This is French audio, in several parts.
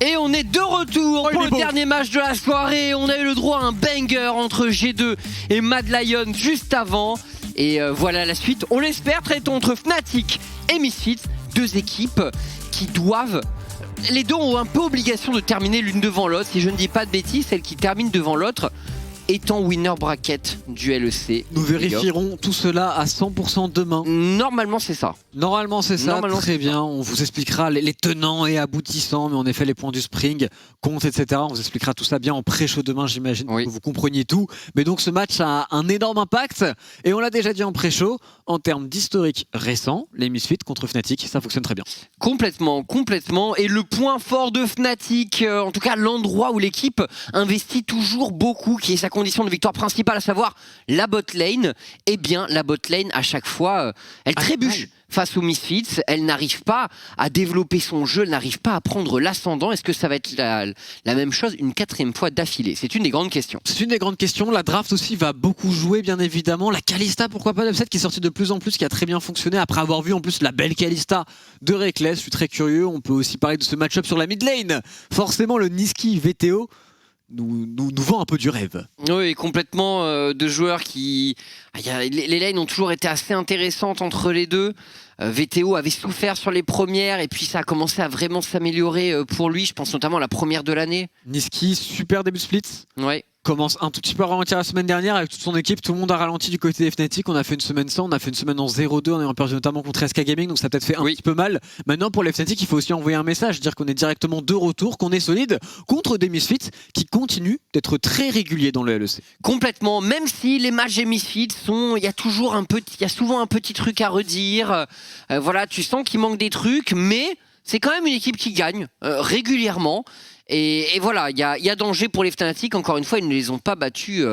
Et on est de retour pour le dernier match de la soirée. On a eu le droit à un banger entre G2 et Mad Lion juste avant. Et voilà la suite, on l'espère, traitons entre Fnatic et Misfits, deux équipes qui doivent... Les deux ont un peu obligation de terminer l'une devant l'autre. Si je ne dis pas de bêtises, celle qui termine devant l'autre étant winner bracket du LEC. Nous vérifierons tout cela à 100% demain. Normalement c'est ça. Normalement c'est ça, très bien. On vous expliquera les tenants et aboutissants, mais en effet les points du spring, compte, etc. On vous expliquera tout ça bien en pré-show demain, j'imagine, pour que vous compreniez tout. Mais donc ce match a un énorme impact, et on l'a déjà dit en pré-show, en termes d'historique récent, les Misfits contre Fnatic, ça fonctionne très bien. Complètement, complètement. Et le point fort de Fnatic, en tout cas l'endroit où l'équipe investit toujours beaucoup, qui est sa condition de victoire principale, à savoir la bot lane, eh bien la bot lane à chaque fois, elle trébuche face aux Misfits, elle n'arrive pas à développer son jeu, elle n'arrive pas à prendre l'ascendant. Est-ce que ça va être la même chose une quatrième fois d'affilée? C'est une des grandes questions. C'est une des grandes questions. La draft aussi va beaucoup jouer, bien évidemment. La Kalista, pourquoi pas, d'Upset, qui est sortie de plus en plus, qui a très bien fonctionné après avoir vu en plus la belle Kalista de Reckless. Je suis très curieux. On peut aussi parler de ce match-up sur la mid lane. Forcément, le Niski VTO nous vend un peu du rêve. Oui, complètement, de joueurs qui... Les lanes ont toujours été assez intéressantes entre les deux. VTO avait souffert sur les premières et puis ça a commencé à vraiment s'améliorer pour lui. Je pense notamment à la première de l'année. Niski, super début de split. Ouais. Commence un tout petit peu à ralentir la semaine dernière avec toute son équipe. Tout le monde a ralenti du côté des Fnatic. On a fait une semaine sans, on a fait une semaine en 0-2 en ayant perdu notamment contre SK Gaming, donc ça a peut-être fait un petit peu mal. Maintenant pour les Fnatic, il faut aussi envoyer un message, dire qu'on est directement de retour, qu'on est solide contre des Misfits qui continuent d'être très réguliers dans le LEC. Complètement, même si les matchs des Misfits sont, il y a souvent un petit truc à redire. Voilà, tu sens qu'il manque des trucs, mais c'est quand même une équipe qui gagne régulièrement. Et voilà, il y a danger pour les Fnatic. Encore une fois, ils ne les ont pas battus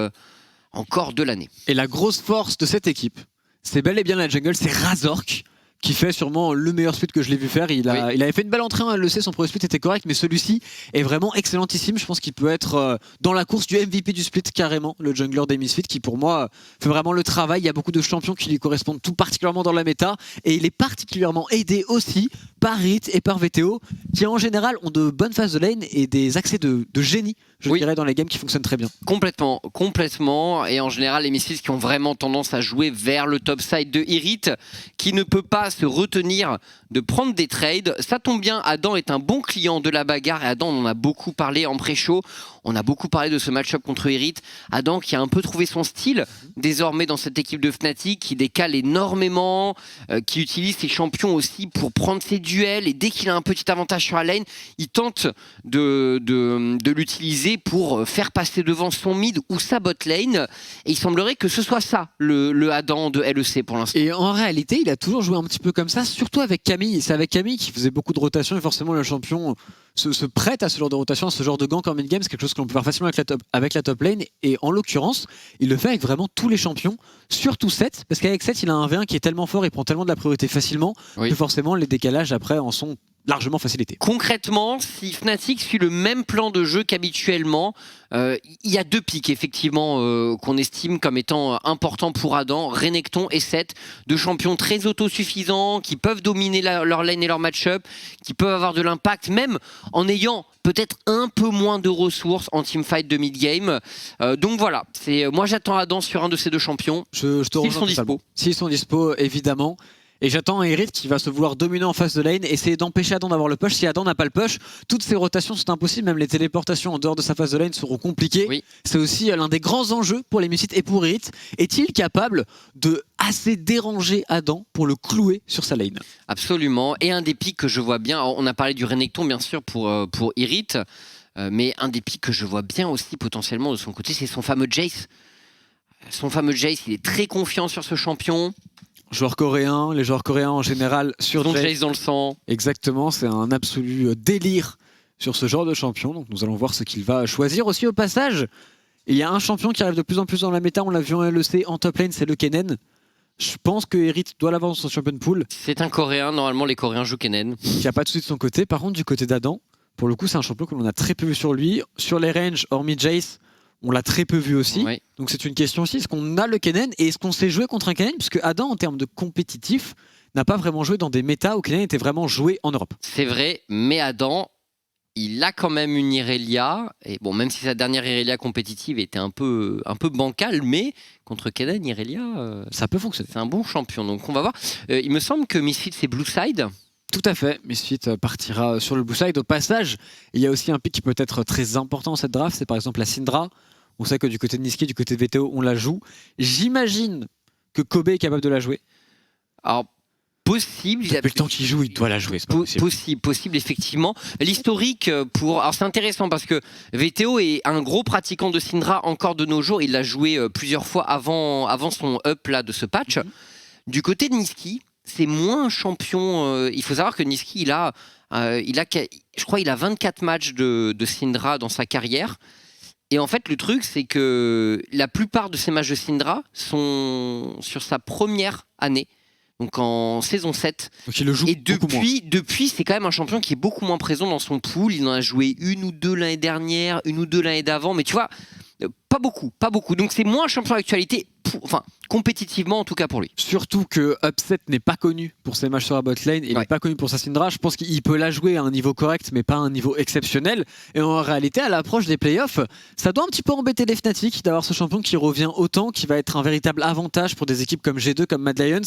encore de l'année. Et la grosse force de cette équipe, c'est bel et bien la jungle, c'est Razork, qui fait sûrement le meilleur split que je l'ai vu faire. Il avait fait une belle entrée en LEC, son premier split était correct, mais celui-ci est vraiment excellentissime. Je pense qu'il peut être dans la course du MVP du split carrément, le jungler des Misfits, qui pour moi fait vraiment le travail. Il y a beaucoup de champions qui lui correspondent tout particulièrement dans la méta, et il est particulièrement aidé aussi par Rit et par VTO, qui en général ont de bonnes phases de lane et des accès de génie, je dirais, dans les games qui fonctionnent très bien. Complètement, complètement. Et en général, les Misfits qui ont vraiment tendance à jouer vers le top side de Irit, qui ne peut pas se retenir de prendre des trades. Ça tombe bien, Adam est un bon client de la bagarre, et Adam, on en a beaucoup parlé en pré-show. On a beaucoup parlé de ce match-up contre Irit. Adam qui a un peu trouvé son style désormais dans cette équipe de Fnatic, qui décale énormément, qui utilise ses champions aussi pour prendre ses duels, et dès qu'il a un petit avantage sur la lane, il tente de l'utiliser pour faire passer devant son mid ou sa bot lane. Et il semblerait que ce soit ça, le Adam de LEC pour l'instant. Et en réalité, il a toujours joué un petit peu comme ça, surtout avec Camille. C'est avec Camille qui faisait beaucoup de rotation, et forcément le champion se prête à ce genre de rotation, à ce genre de gank en mid-game. C'est quelque chose que l'on peut faire facilement avec la top lane. Et en l'occurrence, il le fait avec vraiment tous les champions, surtout 7, parce qu'avec 7, il a un V1 qui est tellement fort, il prend tellement de la priorité facilement, que forcément les décalages après en sont largement facilité. Concrètement, si Fnatic suit le même plan de jeu qu'habituellement, il y a deux pics effectivement qu'on estime comme étant importants pour Adam, Renekton et Seth, deux champions très autosuffisants qui peuvent dominer leur lane et leur match-up, qui peuvent avoir de l'impact même en ayant peut-être un peu moins de ressources en teamfight de mid-game. Donc voilà, moi j'attends Adam sur un de ces deux champions, s'ils sont dispo. S'ils sont dispo, évidemment. Et j'attends un Irit qui va se vouloir dominer en face de lane, essayer d'empêcher Adam d'avoir le push. Si Adam n'a pas le push, toutes ces rotations sont impossibles, même les téléportations en dehors de sa phase de lane seront compliquées. C'est aussi l'un des grands enjeux pour les Misfits et pour Irit. Est-il capable de assez déranger Adam pour le clouer sur sa lane? Absolument, et un des pics que je vois bien, on a parlé du Renekton bien sûr pour Irit, mais un des pics que je vois bien aussi potentiellement de son côté, c'est son fameux Jace. Son fameux Jace, il est très confiant sur ce champion. Joueurs coréens, les joueurs coréens en général sur Jace dans le sang. Exactement, c'est un absolu délire sur ce genre de champion. Donc nous allons voir ce qu'il va choisir aussi au passage. Il y a un champion qui arrive de plus en plus dans la méta, on l'a vu en LEC, en top lane, c'est le Kennen. Je pense que Irit doit l'avoir dans son champion pool. C'est un coréen, normalement les coréens jouent Kennen. Il n'y a pas de souci de son côté. Par contre, du côté d'Adam, pour le coup, c'est un champion que l'on a très peu vu sur lui. Sur les ranges, hormis Jace, on l'a très peu vu aussi. Donc c'est une question aussi, est-ce qu'on a le Kennen et est-ce qu'on sait jouer contre un Kennen? Puisque Adam, en termes de compétitif, n'a pas vraiment joué dans des méta où Kennen était vraiment joué en Europe. C'est vrai, mais Adam il a quand même une Irelia, et bon, même si sa dernière Irelia compétitive était un peu bancale, mais contre Kaden, Irelia, ça peut fonctionner. C'est un bon champion, donc on va voir. Il me semble que Misfits c'est Blue Side. Tout à fait, Misfits partira sur le blue side. Au passage, il y a aussi un pick qui peut être très important dans cette draft, c'est par exemple la Syndra. On sait que du côté de Nisqy, du côté de VTO, on la joue. J'imagine que Kobe est capable de la jouer. Alors, possible. Depuis le temps qu'il joue, il doit la jouer. Possible, effectivement. L'historique alors c'est intéressant parce que VTO est un gros pratiquant de Syndra encore de nos jours. Il l'a joué plusieurs fois avant son up là de ce patch. Du côté de Nisqy, c'est moins un champion. Il faut savoir que Nisqy, je crois, il a 24 matchs de Syndra dans sa carrière. Et en fait, le truc, c'est que la plupart de ces matchs de Syndra sont sur sa première année. Donc en saison 7. Donc il le joue et depuis, c'est quand même un champion qui est beaucoup moins présent dans son pool. Il en a joué une ou deux l'année dernière, une ou deux l'année d'avant. Mais tu vois, pas beaucoup. Donc c'est moins un champion d'actualité, compétitivement en tout cas pour lui. Surtout que Upset n'est pas connu pour ses matchs sur la bot lane, il n'est pas connu pour sa Syndra. Je pense qu'il peut la jouer à un niveau correct, mais pas à un niveau exceptionnel. Et en réalité, à l'approche des playoffs, ça doit un petit peu embêter les Fnatic d'avoir ce champion qui revient autant, qui va être un véritable avantage pour des équipes comme G2, comme Mad Lions,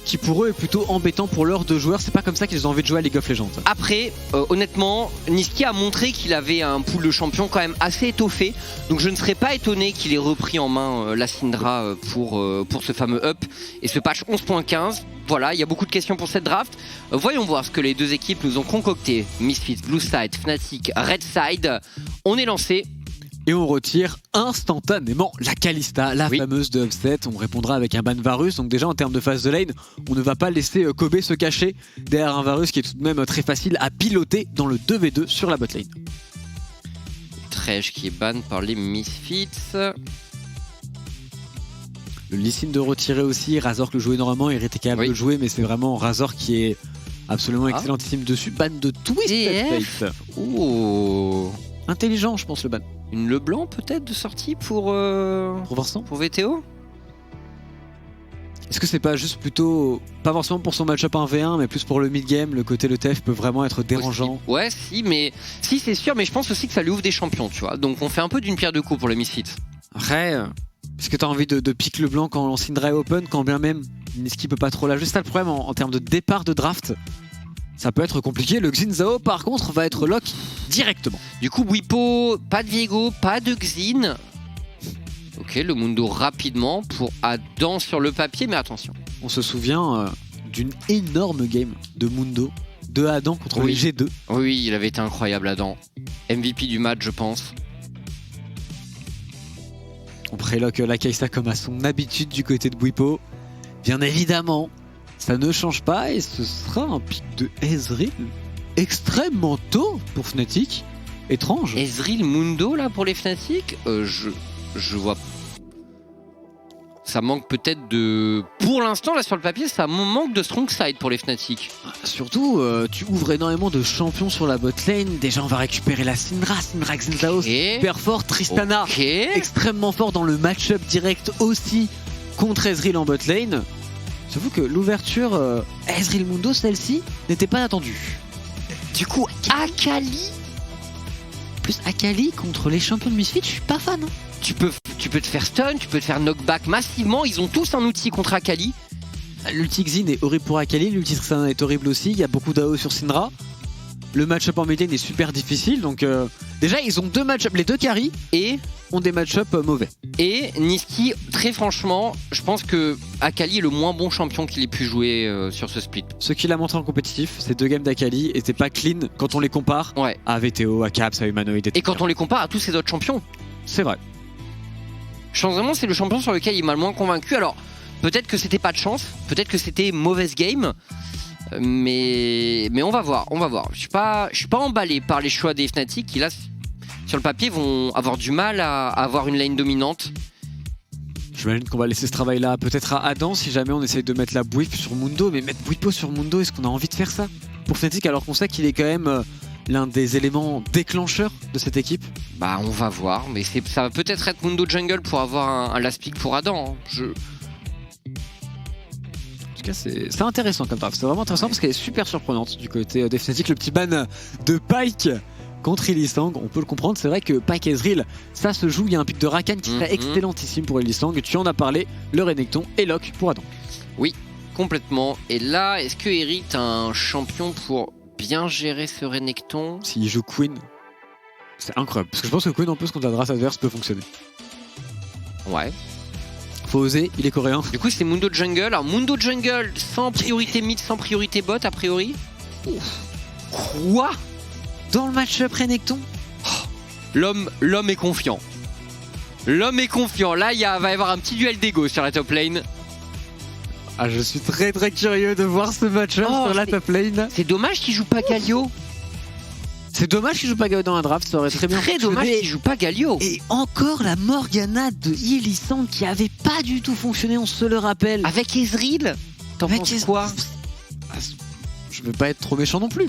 qui pour eux est plutôt embêtant pour leurs deux joueurs. C'est pas comme ça qu'ils ont envie de jouer à League of Legends. Après, honnêtement, Nisqy a montré qu'il avait un pool de champions quand même assez étoffé. Donc je ne serais pas étonné qu'il ait repris en main la Syndra pour ce fameux up et ce patch 11.15. Voilà, il y a beaucoup de questions pour cette draft. Voyons voir ce que les deux équipes nous ont concocté. Misfits, Blue Side, Fnatic, Red Side. On est lancé. Et on retire instantanément la Kalista, la fameuse de Upset. On répondra avec un ban Varus. Donc déjà en termes de phase de lane, on ne va pas laisser Kobe se cacher derrière un Varus qui est tout de même très facile à piloter dans le 2v2 sur la bot lane. Tresh qui est ban par les Misfits. Le Lee Sin de retirer aussi, Razork le joue énormément, il était capable de le jouer, mais c'est vraiment Razork qui est absolument excellentissime dessus. Ban de Twisted Fate. Oh. Intelligent, je pense, le ban. Une Leblanc peut-être de sortie pour Vincent, pour VTO. Est-ce que c'est pas juste plutôt, pas forcément pour son match-up 1v1, mais plus pour le mid-game, le côté le TF peut vraiment être dérangeant. Ouais, si c'est sûr, mais je pense aussi que ça lui ouvre des champions, tu vois. Donc on fait un peu d'une pierre deux coups pour les Misfits. Après, est-ce que t'as envie de pique le blanc quand Syndra est open, quand bien même Nisqy peut pas trop la jouer? C'est ça le problème en termes de départ de draft. Ça peut être compliqué. Le Xin Zhao, par contre, va être lock directement. Du coup, Bwipo, pas de Viego, pas de Xin. Ok, le Mundo rapidement pour Adam sur le papier, mais attention. On se souvient d'une énorme game de Mundo, de Adam contre les G2. Oui, il avait été incroyable, Adam. MVP du match, je pense. On préloque la Kai'Sa comme à son habitude du côté de Bwipo. Bien évidemment, ça ne change pas et ce sera un pick de Ezreal extrêmement tôt pour Fnatic. Étrange. Ezreal Mundo là pour les Fnatic, je vois. Ça manque peut-être de. Pour l'instant, là sur le papier, ça manque de strong side pour les Fnatic. Surtout, tu ouvres énormément de champions sur la bot lane. Déjà, on va récupérer la Syndra Xin Zhao, super fort. Tristana, extrêmement fort dans le match-up direct aussi contre Ezreal en bot lane. J'avoue que l'ouverture Ezreal Mundo, celle-ci, n'était pas attendue. Du coup, Akali. Plus Akali contre les champions de Misfits, je suis pas fan. Hein. Tu peux te faire stun, tu peux te faire knockback massivement. Ils ont tous un outil contre Akali. L'ulti Xin est horrible pour Akali, l'ulti Tristana est horrible aussi. Il y a beaucoup d'AO sur Syndra. Le match-up en mid lane est super difficile. Donc déjà, ils ont deux match-up, les deux carries, et ont des match-up mauvais. Et Nisqy, très franchement, je pense que Akali est le moins bon champion qu'il ait pu jouer sur ce split. Ce qu'il a montré en compétitif, ces deux games d'Akali étaient pas clean quand on les compare à VTO, à Caps, à Humanoid, etc. Et quand on les compare à tous ces autres champions. C'est vrai. Je pense vraiment que c'est le champion sur lequel il m'a le moins convaincu. Alors, peut-être que c'était pas de chance, peut-être que c'était mauvaise game. Mais on va voir, Je suis pas emballé par les choix des Fnatic qui là, sur le papier, vont avoir du mal à avoir une lane dominante. J'imagine qu'on va laisser ce travail-là peut-être à Adam si jamais on essaye de mettre la Bwip sur Mundo. Mais mettre Bwipo sur Mundo, est-ce qu'on a envie de faire ça pour Fnatic alors qu'on sait qu'il est quand même l'un des éléments déclencheurs de cette équipe? Bah on va voir, mais ça va peut-être être Mundo Jungle pour avoir un last pick pour Adam. Hein. En tout cas, c'est intéressant comme draft. C'est vraiment intéressant parce qu'elle est super surprenante du côté des Fnatic. Le petit ban de Pyke contre Illisang, on peut le comprendre. C'est vrai que Pack Ezreal, ça se joue. Il y a un pic de Rakan qui serait excellentissime pour Illisang. Tu en as parlé, le Renekton et Locke pour Adam. Oui, complètement. Et là, est-ce que Eric a un champion pour bien gérer ce Renekton? S'il joue Queen, c'est incroyable. Parce que je pense que Queen en plus contre la Drace adverse peut fonctionner. Ouais. Faut oser, il est coréen. Du coup, c'est Mundo Jungle. Alors, Mundo Jungle sans priorité mid, sans priorité bot, a priori. Quoi? Dans le match-up Renekton, L'homme est confiant. L'homme est confiant. Là, va y avoir un petit duel d'ego sur la top lane. ah, je suis très très curieux de voir ce match-up sur la top lane. C'est dommage qu'il joue pas Galio. C'est dommage qu'il joue pas Galio dans un draft, ça aurait très bien Très fonctionné. dommage qu'il joue pas Galio. Et encore la Morgana de Illisang qui avait pas du tout fonctionné, on se le rappelle. Avec Ezreal, t'en Avec penses quoi? Je veux pas être trop méchant non plus.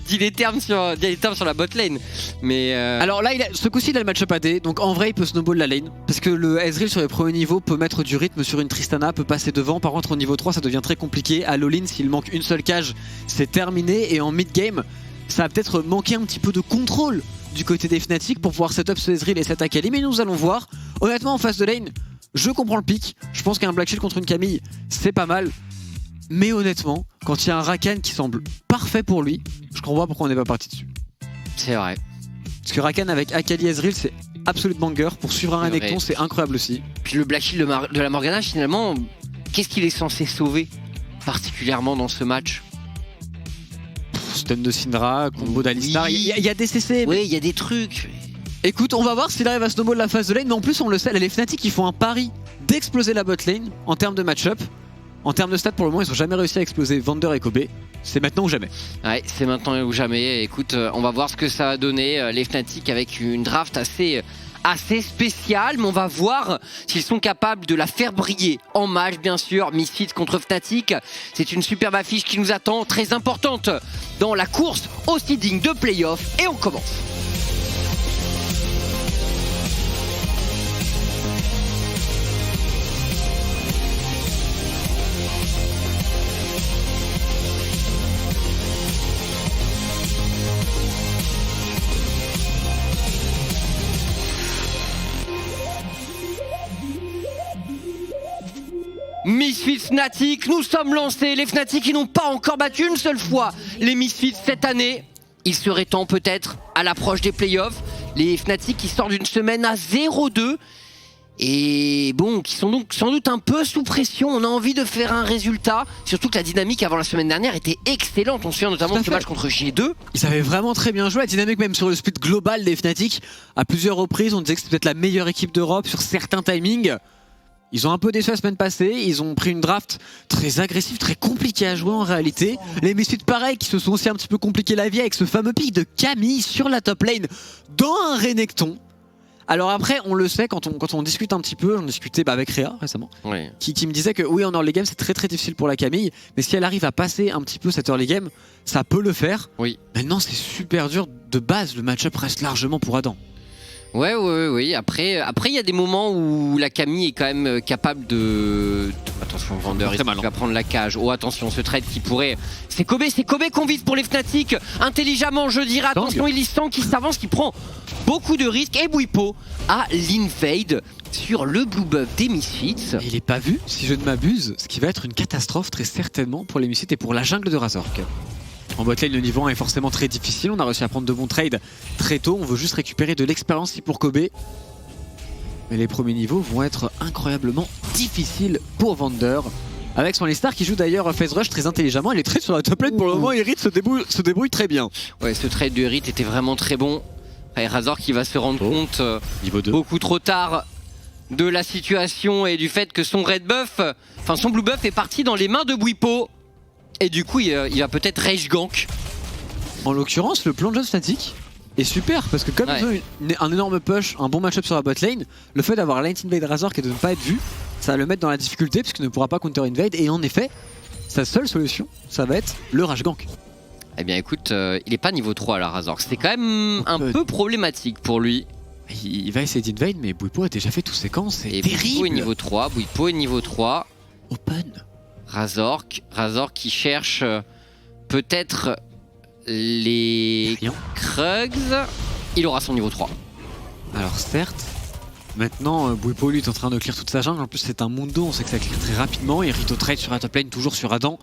Dis les termes sur la bot lane. Mais Alors là, ce coup-ci, il a le match-up AD, donc en vrai, il peut snowball la lane. Parce que le Ezreal sur les premiers niveaux peut mettre du rythme sur une Tristana, peut passer devant. Par contre, au niveau 3, ça devient très compliqué. À Lolin, s'il manque une seule cage, c'est terminé. Et en mid-game, ça va peut-être manquer un petit peu de contrôle du côté des Fnatic pour pouvoir setup ce Ezreal et cette Akali. Mais nous allons voir. Honnêtement, en face de lane, je comprends le pic. Je pense qu'un Black Shield contre une Camille, c'est pas mal. Mais honnêtement, quand il y a un Rakan qui semble parfait pour lui, je comprends pas pourquoi on n'est pas parti dessus. c'est vrai. Parce que Rakan avec Akali Ezreal, c'est absolument banger. Pour suivre un Renekton, c'est incroyable aussi. Puis le Black Shield de la Morgana, finalement, qu'est-ce qu'il est censé sauver particulièrement dans ce match? Stun de Syndra, combo d'Alistar, il y a des CC. Oui, il y a des trucs. Écoute, on va voir s'il arrive à snowball la phase de lane, mais en plus on le sait, les Fnatic ils font un pari d'exploser la bot lane en termes de match-up. En termes de stats, pour le moment, ils n'ont jamais réussi à exploser Vander et Kobe. C'est maintenant ou jamais. Ouais, c'est maintenant ou jamais. Écoute, on va voir ce que ça va donner. Les Fnatic avec une draft assez spéciale, mais on va voir s'ils sont capables de la faire briller en match, bien sûr. Misfits contre Fnatic, c'est une superbe affiche qui nous attend, très importante dans la course au seeding de playoff. Et on commence. Misfits Fnatic, nous sommes lancés. Les Fnatic qui n'ont pas encore battu une seule fois les Misfits cette année. Il serait temps peut-être à l'approche des playoffs. Les Fnatic qui sortent d'une semaine à 0-2. Et bon, qui sont donc sans doute un peu sous pression. On a envie de faire un résultat. Surtout que la dynamique avant la semaine dernière était excellente. On se souvient notamment de ce match contre G2. Ils avaient vraiment très bien joué. La dynamique même sur le split global des Fnatic. À plusieurs reprises, on disait que c'était peut-être la meilleure équipe d'Europe sur certains timings. Ils ont un peu déçu la semaine passée, ils ont pris une draft très agressive, très compliquée à jouer en réalité. Les Misfits pareil, qui se sont aussi un petit peu compliqué la vie avec ce fameux pic de Camille sur la top lane dans un Renekton. Alors après, on le sait, quand on discute un petit peu, on discutait avec Réa récemment, oui. qui me disait que oui, en early game, c'est très très difficile pour la Camille, mais si elle arrive à passer un petit peu cette early game, ça peut le faire. Oui. Maintenant, c'est super dur. De base, le match-up reste largement pour Adam. Oui. Après, il y a des moments où la Camille est quand même capable de... Attention, Vander, il va prendre la cage. Oh, attention, ce trade qui pourrait... C'est Kobe qu'on vise pour les Fnatic. Intelligemment, je dirais. Attention, Illisang qui s'avance, qui prend beaucoup de risques. Et Bwipo à l'invade sur le blue buff des Misfits. Et il est pas vu, si je ne m'abuse, ce qui va être une catastrophe très certainement pour les Misfits et pour la jungle de Razork. En botlane, le niveau 1 est forcément très difficile. On a réussi à prendre de bons trades très tôt. On veut juste récupérer de l'expérience pour Kobe. Mais les premiers niveaux vont être incroyablement difficiles pour Vander. Avec son Alistar qui joue d'ailleurs Phase Rush très intelligemment. Il est très sur la top lane pour le moment. Irit se débrouille très bien. Ouais, ce trade de Irit était vraiment très bon. Et Razork qui va se rendre compte niveau 2. Beaucoup trop tard de la situation et du fait que son red buff, enfin son blue buff est parti dans les mains de Bwipo. Et du coup, il va peut-être rage gank. En l'occurrence, le plan de jeu de Fnatic est super parce que comme ils ont un énorme push, un bon match-up sur la bot lane, le fait d'avoir Light Invade Razork et de ne pas être vu, ça va le mettre dans la difficulté puisqu'il ne pourra pas counter invade. Et en effet, sa seule solution, ça va être le rage gank. Eh bien écoute, il n'est pas niveau 3 là, Razork. C'était quand même un peu problématique pour lui. Il va essayer d'invade, mais Bwipo a déjà fait tous ses camps, c'est terrible. Bwipo est niveau 3, Bwipo est niveau 3. Open. Razork qui cherche peut-être les Rien. Krugs, il aura son niveau 3. Alors certes, maintenant Bwipo lui est en train de clear toute sa jungle, en plus c'est un Mundo, on sait que ça clear très rapidement, et Rito trade sur la top lane, toujours sur Adam.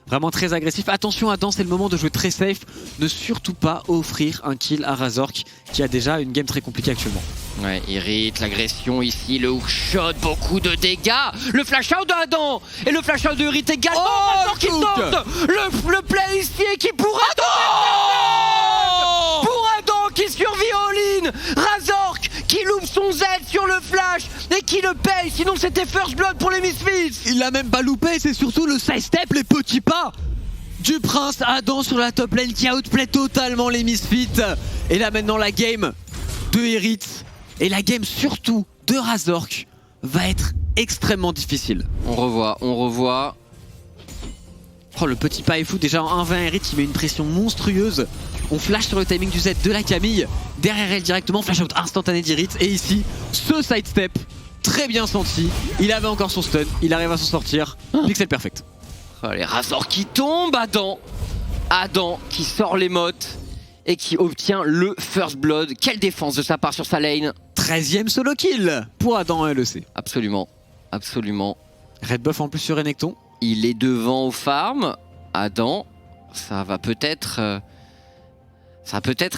Vraiment très agressif. Attention Adam, c'est le moment de jouer très safe, ne surtout pas offrir un kill à Razork qui a déjà une game très compliquée actuellement. Ouais, Irrite, l'agression ici, le hookshot, beaucoup de dégâts. Le flash out de Adam et le flash out de Irrite également. Razork qui tente le play ici et qui pourra pour Adam qui survit all-in. Razork qui loupe son Z sur le flash et qui le paye, sinon c'était first blood pour les Misfits. Il l'a même pas loupé, c'est surtout le side step, les petits pas du prince Adam sur la top lane qui outplay totalement les Misfits. Et là maintenant la game de Irrite et la game surtout de Razork va être extrêmement difficile. On revoit. Oh, le petit pas est fou, déjà en 1v1 Irrite il met une pression monstrueuse. On flash sur le timing du Z de la Camille, derrière elle directement, flash out instantané d'Irrite. Et ici, ce sidestep, très bien senti, il avait encore son stun, il arrive à s'en sortir, pixel perfect. Allez, Razork qui tombe, Adam qui sort les mottes et qui obtient le first blood. Quelle défense de sa part sur sa lane. 13ème solo kill pour Adam LEC. Absolument. Red buff en plus sur Renekton. Il est devant au farm. Adam, ça va peut-être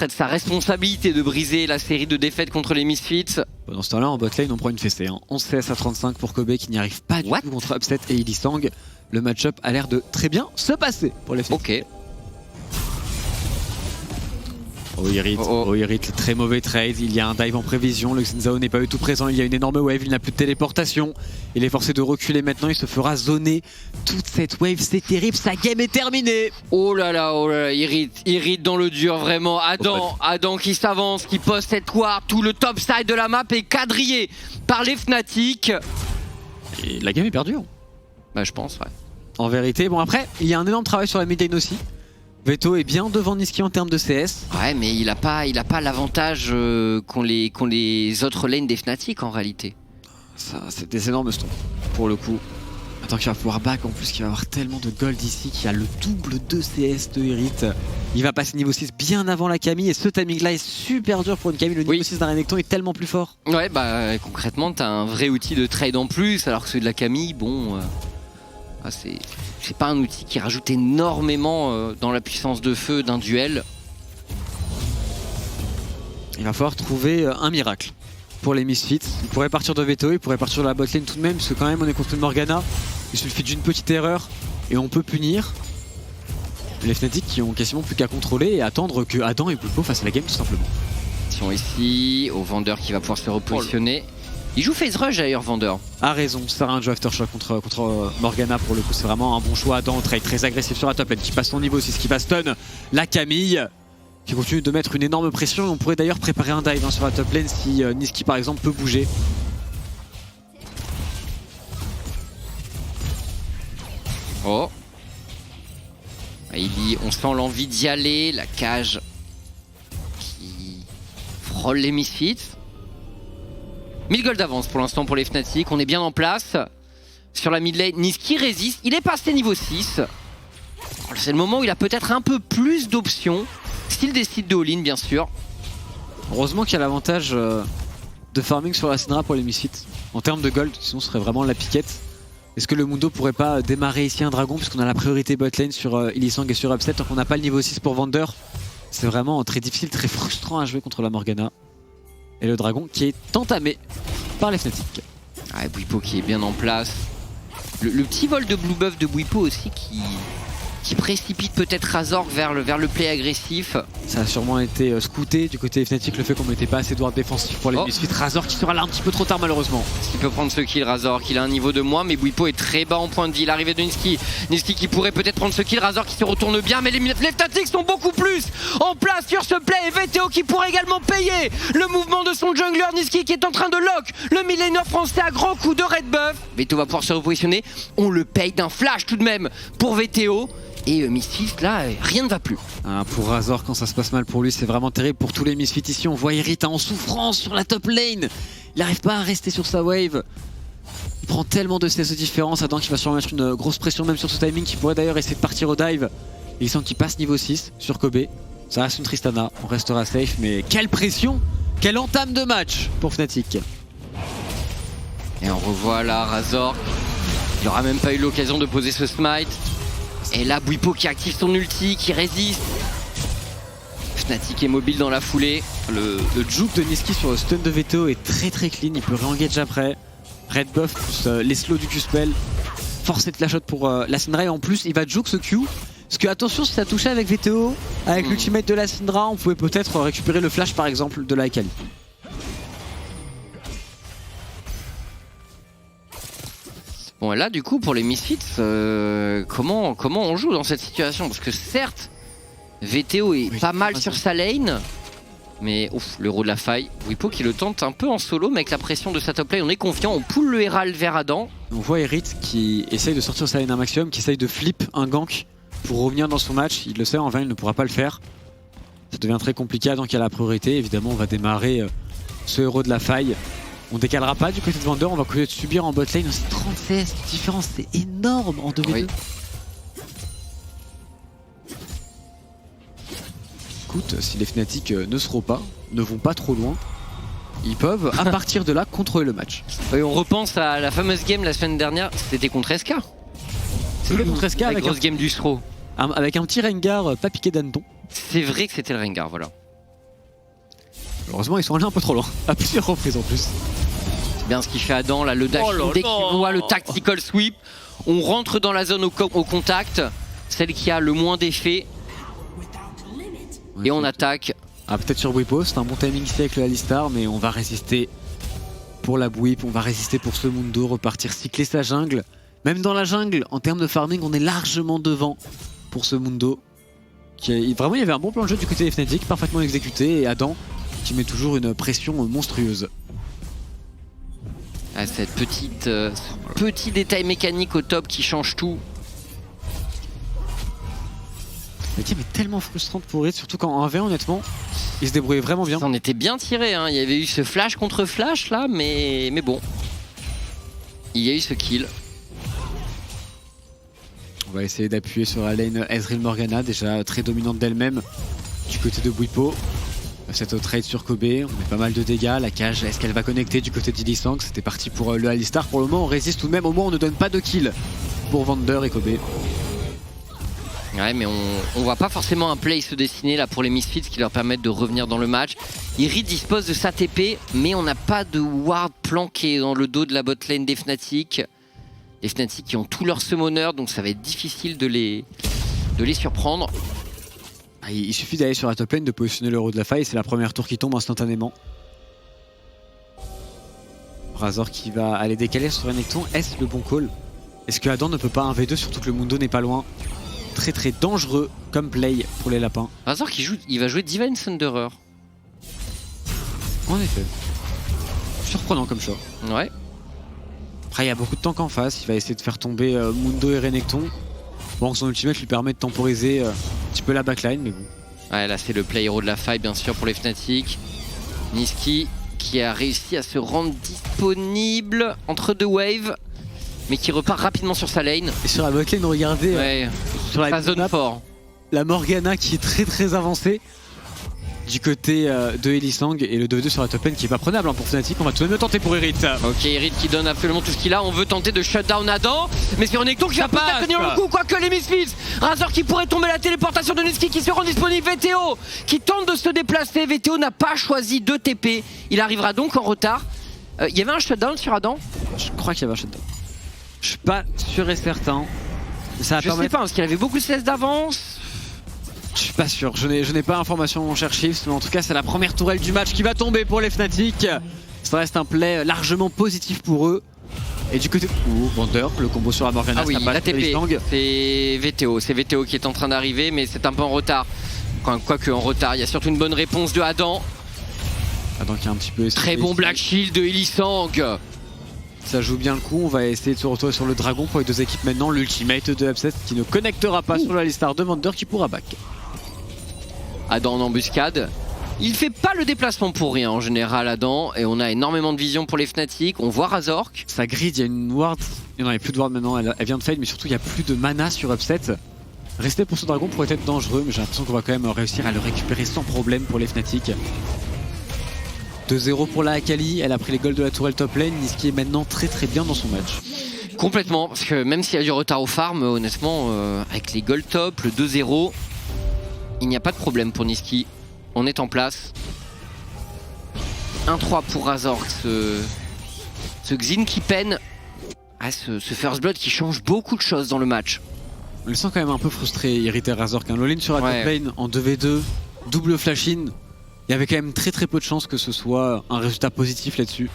être sa responsabilité de briser la série de défaites contre les Misfits. Dans ce temps-là, en bot lane, on prend une fessée. 11 CS à 35 pour Kobe qui n'y arrive pas du tout contre Upset et Ilisang. Le match-up a l'air de très bien se passer pour les Misfits. Ok. Oh Irrite, très mauvais trade, il y a un dive en prévision, le Xin n'est pas du tout présent, il y a une énorme wave, il n'a plus de téléportation. Il est forcé de reculer maintenant, il se fera zoner toute cette wave, c'est terrible, sa game est terminée. Oh là là, Irrite dans le dur vraiment. Adam qui s'avance, qui pose cette ward, tout le top side de la map est quadrillé par les Fnatic. Et la game est perdue. Bah je pense, ouais. En vérité, bon après, il y a un énorme travail sur la mid lane aussi. Veto est bien devant Niski en termes de CS. Ouais, mais il a pas l'avantage qu'ont les autres lanes des Fnatic en réalité. Ça, c'est des énormes stones pour le coup. Attends qu'il va pouvoir back en plus, qu'il va avoir tellement de gold ici, qui a le double de CS de Irrite. Il va passer niveau 6 bien avant la Camille et ce timing là est super dur pour une Camille. Le niveau 6 d'un Renekton est tellement plus fort. Ouais, bah concrètement, t'as un vrai outil de trade en plus, alors que celui de la Camille, bon. C'est pas un outil qui rajoute énormément dans la puissance de feu d'un duel. Il va falloir trouver un miracle pour les Misfits. Il pourrait partir de Veto, il pourrait partir de la botlane tout de même, parce que quand même on est contre une Morgana. Il suffit d'une petite erreur et on peut punir les Fnatic qui ont quasiment plus qu'à contrôler et attendre que Adam et Bwipo fassent la game tout simplement. Attention ici, au vendeur qui va pouvoir se repositionner. Il joue phase rush d'ailleurs, vendeur. A raison, ça sert à un jeu aftershock contre Morgana pour le coup, c'est vraiment un bon choix. Adam trade très agressif sur la top lane qui passe son niveau 6, qui va stun la Camille qui continue de mettre une énorme pression. Et on pourrait d'ailleurs préparer un dive sur la top lane si Niski par exemple peut bouger. Oh, on sent l'envie d'y aller, la cage qui frôle les Misfits. 1000 gold d'avance pour l'instant pour les Fnatic, on est bien en place. Sur la mid lane, Niski résiste, il est passé niveau 6. C'est le moment où il a peut-être un peu plus d'options, s'il décide de all-in bien sûr. Heureusement qu'il y a l'avantage de farming sur la Syndra pour les Misfits. En termes de gold, sinon ce serait vraiment la piquette. Est-ce que le Mundo pourrait pas démarrer ici un dragon puisqu'on a la priorité botlane sur Ilisang et sur Upset, tant qu'on n'a pas le niveau 6 pour Vander. C'est vraiment très difficile, très frustrant à jouer contre la Morgana. Et le dragon qui est entamé par les Fnatic. Ah, Bwipo qui est bien en place. Le petit vol de blue buff de Bwipo aussi qui précipite peut-être Razork vers le play agressif. Ça a sûrement été scouté du côté Fnatic, le fait qu'on mettait pas assez de ward défensif pour les Misfits. Razork qui sera là un petit peu trop tard malheureusement. Est-ce qu'il peut prendre ce kill Razork? Il a un niveau de moins, mais Bwipo est très bas en point de vie. L'arrivée de Niski qui pourrait peut-être prendre ce kill. Razork qui se retourne bien, mais les Fnatic sont beaucoup plus en place sur ce play. Et VTO qui pourrait également payer le mouvement de son jungler. Niski qui est en train de lock le millénaire français à grands coups de red buff. VTO va pouvoir se repositionner. On le paye d'un flash tout de même pour VTO. Et Misfits, là, rien ne va plus. Pour Razork, quand ça se passe mal pour lui, c'est vraiment terrible. Pour tous les Misfits ici, on voit Irrite en souffrance sur la top lane. Il n'arrive pas à rester sur sa wave. Il prend tellement de CS de différence. Adam qui va sûrement mettre une grosse pression même sur ce timing, qui pourrait d'ailleurs essayer de partir au dive. Lee qui passe niveau 6 sur Kobe. Ça reste une Tristana, on restera safe, mais quelle pression! Quelle entame de match pour Fnatic. Et on revoit là Razork. Il n'aura même pas eu l'occasion de poser ce smite. Et là Bwipo qui active son ulti, qui résiste. Fnatic est mobile dans la foulée. Le juke de Niski sur le stun de VTO est très clean, il peut re-engage après. Red buff plus les slows du Q-spell. Forcer de flash shot pour la Syndra et en plus il va juke ce Q. Parce que attention, si ça touchait avec VTO, avec l'ultimate de la Syndra, on pouvait peut-être récupérer le flash par exemple de la Akali. Bon là du coup pour les Misfits, comment on joue dans cette situation? Parce que certes, VTO est pas mal sur sa lane. Mais ouf, l'euro de la faille. Bwipo qui le tente un peu en solo, mais avec la pression de sa top lane, on est confiant, on pull le Herald vers Adam. On voit Erit qui essaye de sortir sa lane un maximum, qui essaye de flip un gank pour revenir dans son match. Il le sait, en vain, il ne pourra pas le faire. Ça devient très compliqué, Adam qui a la priorité. Évidemment, on va démarrer ce héros de la faille. On décalera pas du côté de Vander, on va continuer de subir en bot lane. C'est 30 CS de différence, c'est énorme en 2v2. Oui. Écoute, si les Fnatic ne vont pas trop loin, ils peuvent à partir de là contrôler le match. Oui, on repense à la fameuse game la semaine dernière, c'était contre SK. C'était contre SK avec grosse game du Stro. Avec un petit Rengar pas piqué d'hanneton. C'est vrai que c'était le Rengar, voilà. Heureusement, ils sont allés un peu trop loin, à plusieurs reprises en plus. C'est bien ce qu'il fait Adam, là, le dash, dès qu'il voit le tactical sweep, on rentre dans la zone au contact, celle qui a le moins d'effet. Et on attaque. Ah, peut-être sur Bwipo, c'est un bon timing ici avec le Alistar, mais on va résister pour la Bwip, on va résister pour ce Mundo, repartir cycler sa jungle. Même dans la jungle, en termes de farming, on est largement devant pour ce Mundo. Vraiment, il y avait un bon plan de jeu du côté des Fnatic, parfaitement exécuté, et Adam qui met toujours une pression monstrueuse. Ah, cette petit détail mécanique au top qui change tout. La game est tellement frustrante pour Rit, surtout qu'en 1v1 honnêtement, il se débrouillait vraiment bien. Ça en était bien tiré, hein. Il y avait eu ce flash contre flash là, mais bon. Il y a eu ce kill. On va essayer d'appuyer sur la lane Ezreal Morgana, déjà très dominante d'elle-même du côté de Bwipo. Cette trade sur Kobe, on met pas mal de dégâts, la cage, est-ce qu'elle va connecter du côté de Lee Sang? C'était parti pour le Alistar, pour le moment on résiste tout de même, au moins on ne donne pas de kill pour Vander et Kobe. Ouais, mais on voit pas forcément un play se dessiner là pour les Misfits qui leur permettent de revenir dans le match. Irid dispose de sa TP, mais on n'a pas de ward planqué dans le dos de la botlane des Fnatic. Les Fnatic qui ont tous leurs summoners, donc ça va être difficile de les surprendre. Il suffit d'aller sur la top lane, de positionner l'euro de la faille, c'est la première tour qui tombe instantanément. Razor qui va aller décaler sur Renekton, est-ce le bon call? Est-ce que Adam ne peut pas 1v2, surtout que le Mundo n'est pas loin? Très dangereux comme play pour les lapins. Razor qui il va jouer Divine Thunderer. En effet. Surprenant comme choix. Ouais. Après il y a beaucoup de tanks en face, il va essayer de faire tomber Mundo et Renekton. Bon, son ultimate lui permet de temporiser un petit peu la backline, mais bon. Ouais, là c'est le play hero de la faille bien sûr pour les Fnatic. Niski qui a réussi à se rendre disponible entre deux waves, mais qui repart rapidement sur sa lane. Et sur la botlane, regardez, ouais, sur la zone fort. La Morgana qui est très avancée du côté de Lee Sang, et le 2v2 sur la top lane qui est pas prenable pour Fnatic. On va tout de même tenter pour Erit. Ok, Erit qui donne absolument tout ce qu'il a. On veut tenter de shutdown Adam, mais c'est Renekton qui va peut-être tenir le coup, quoique les Misfits. Razor qui pourrait tomber, la téléportation de Niski qui se rend disponible. VTO qui tente de se déplacer. VTO n'a pas choisi de TP. Il arrivera donc en retard. Il y avait un shutdown sur Adam? Je crois qu'il y avait un shutdown. Je suis pas sûr et certain. Ça je sais pas, parce qu'il avait beaucoup de CS d'avance. Je suis pas sûr, je n'ai pas l'information mon cher Chiefs, mais en tout cas c'est la première tourelle du match qui va tomber pour les Fnatic. Ça reste un play largement positif pour eux. Et du côté de Vander, le combo sur la Morgana, ah oui, la TP, c'est VTO qui est en train d'arriver, mais c'est un peu en retard. Quoique en retard, il y a surtout une bonne réponse de Adam. Adam qui a un petit peu essayé. Très bon Black Shield de Lee Sang. Ça joue bien le coup, on va essayer de se retrouver sur le dragon pour les deux équipes maintenant. L'ultimate de Upset qui ne connectera pas sur la Alistar de Vander qui pourra back. Adam en embuscade. Il fait pas le déplacement pour rien en général Adam, et on a énormément de vision pour les Fnatic. On voit Razork. Sa grid, il y a une ward, il n'y en avait plus de ward maintenant, elle vient de fade, mais surtout il n'y a plus de mana sur Upset. Rester pour ce dragon pourrait être dangereux, mais j'ai l'impression qu'on va quand même réussir à le récupérer sans problème pour les Fnatic. 2-0 pour la Akali, elle a pris les golds de la tourelle top lane, Nisqy est maintenant très bien dans son match. Complètement, parce que même s'il y a du retard au farm, honnêtement, avec les gold top, le 2-0, il n'y a pas de problème pour Nisqy. On est en place. 1-3 pour Razork, ce Xin qui peine. Ah, ce First Blood qui change beaucoup de choses dans le match. On le sent quand même un peu frustré, irrité Razork. All-in sur la top lane en 2v2, double flash-in. Il y avait quand même très peu de chances que ce soit un résultat positif là-dessus.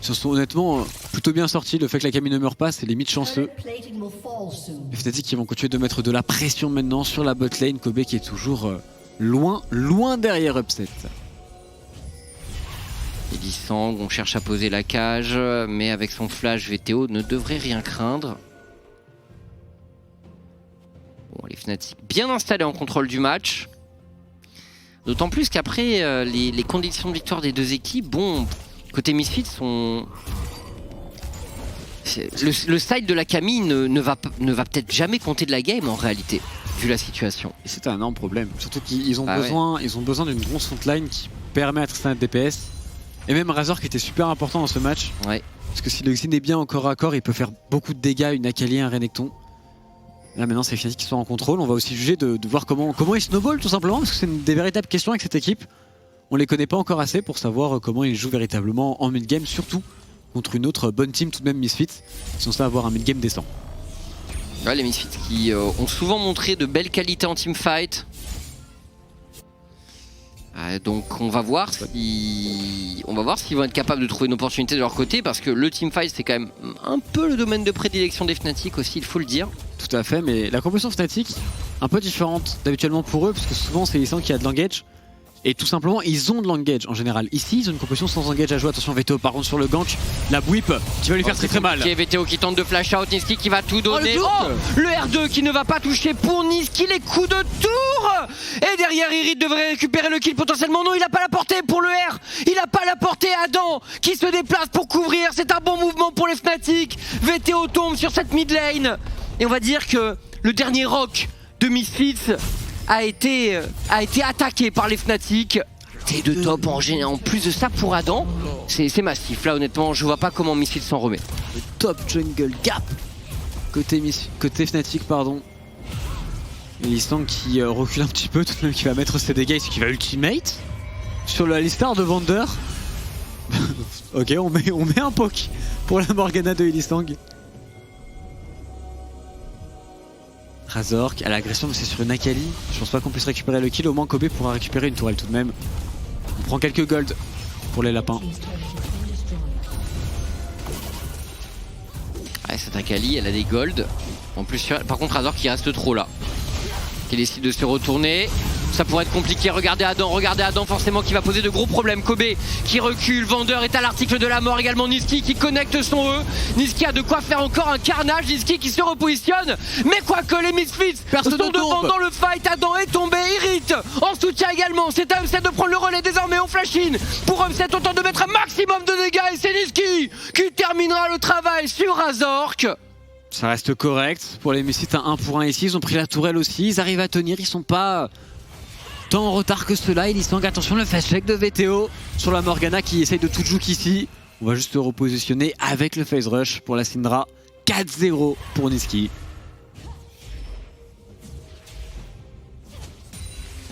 Ils se sont honnêtement plutôt bien sortis. Le fait que la Camille ne meure pas, c'est limite chanceux. Les Fnatic qui vont continuer de mettre de la pression maintenant sur la bot lane. Kobe qui est toujours loin derrière Upset. Et Lee-Sang, on cherche à poser la cage, mais avec son flash, VTO ne devrait rien craindre. Bon, les Fnatic bien installés en contrôle du match. D'autant plus qu'après, les conditions de victoire des deux équipes, bon, côté Misfits, le side de la Camille ne va peut-être jamais compter de la game en réalité, vu la situation. Et c'est un énorme problème, surtout qu'ils ont besoin d'une grosse frontline qui permet à Tristan de DPS. Et même Razork qui était super important dans ce match. Ouais. Parce que si le Xin est bien en corps à corps, il peut faire beaucoup de dégâts, une Akali, un Renekton. Là maintenant c'est les Fnatic qui sont en contrôle, on va aussi juger de voir comment ils snowball tout simplement, parce que c'est une des véritables questions avec cette équipe. On les connaît pas encore assez pour savoir comment ils jouent véritablement en mid-game, surtout contre une autre bonne team tout de même Misfits, qui sont censés avoir un mid-game décent. Ouais, les Misfits qui ont souvent montré de belles qualités en teamfight. Donc on va voir s'ils vont être capables de trouver une opportunité de leur côté, parce que le teamfight c'est quand même un peu le domaine de prédilection des Fnatic aussi, il faut le dire. Tout à fait, mais la composition Fnatic un peu différente d'habituellement pour eux, parce que souvent c'est Lee-Sang qui a de l'engage. Et tout simplement, ils ont de l'engage en général. Ici, ils ont une composition sans engage à jouer. Attention, VTO par contre sur le gank. La whip qui va lui faire très mal. VTO qui tente de flash out, Nisqy qui va tout donner. Le R2 qui ne va pas toucher pour Nisqy, les coups de tour. Et derrière, Irid devrait récupérer le kill potentiellement. Non, il n'a pas la portée pour le R. Il n'a pas la portée. Adam qui se déplace pour couvrir. C'est un bon mouvement pour les Fnatic. VTO tombe sur cette mid lane. Et on va dire que le dernier rock de Misfits a été attaqué par les Fnatic. T2 top en plus de ça pour Adam, c'est massif. Là honnêtement je vois pas comment Misfits s'en remet. Le top jungle gap côté Fnatic pardon. Et Lee-Sang qui recule un petit peu, tout de même qui va mettre ses dégâts, c'est qui va ultimate sur le Alistar de Vander. Ok, on met un poke pour la Morgana de Lee-Sang. Razork à l'agression, mais c'est sur une Akali. Je pense pas qu'on puisse récupérer le kill. Au moins Kobe pourra récupérer une tourelle tout de même. On prend quelques gold pour les lapins. Ouais, cette Akali, elle a des gold. En plus, par contre Razork qui reste trop là. Qui décide de se retourner. Ça pourrait être compliqué. Regardez Adam forcément qui va poser de gros problèmes. Kobe qui recule, Vander est à l'article de la mort également. Nisqy qui connecte son E. Nisqy a de quoi faire encore un carnage. Nisqy qui se repositionne. Mais quoique les Misfits sont devant dans le fight. Adam est tombé, Irit en soutien également. C'est à Upset de prendre le relais désormais au flash-in. Pour Upset, on tente de mettre un maximum de dégâts et c'est Nisqy qui terminera le travail sur Razork. Ça reste correct pour les Misfits, un 1 pour 1 ici. Ils ont pris la tourelle aussi, ils arrivent à tenir, ils sont pas tant en retard que cela. Et Lee-Sang, attention le flash check de VTO sur la Morgana qui essaye de tout juke ici. On va juste se repositionner avec le phase rush pour la Syndra. 4-0 pour Nisqy.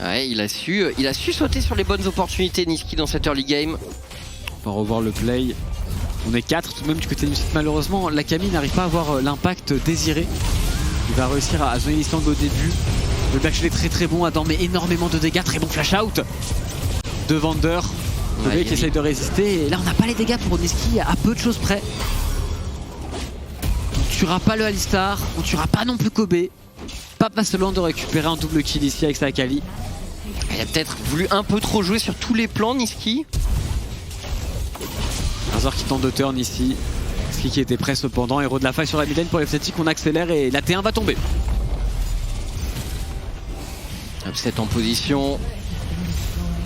Ouais, il a su sauter sur les bonnes opportunités Nisqy dans cette early game. On va revoir le play. On est 4 tout de même du côté du site. Malheureusement, la Camille n'arrive pas à avoir l'impact désiré. Il va réussir à zoner Lee-Sang au début. Le dash est très bon. Adam met énormément de dégâts. Très bon flash out de Vander. Kobe qui essaye de résister. Et là, on n'a pas les dégâts pour Nisqy à peu de choses près. On ne tuera pas le Alistar. On ne tuera pas non plus Kobe. Pas seulement de récupérer un double kill ici avec sa Akali. Il a peut-être voulu un peu trop jouer sur tous les plans, Nisqy. Razork qui tente de turn ici. Nisqy qui était prêt cependant. Héros de la faille sur la mid-lane pour les Fnatic. On accélère et la T1 va tomber. Upset en position.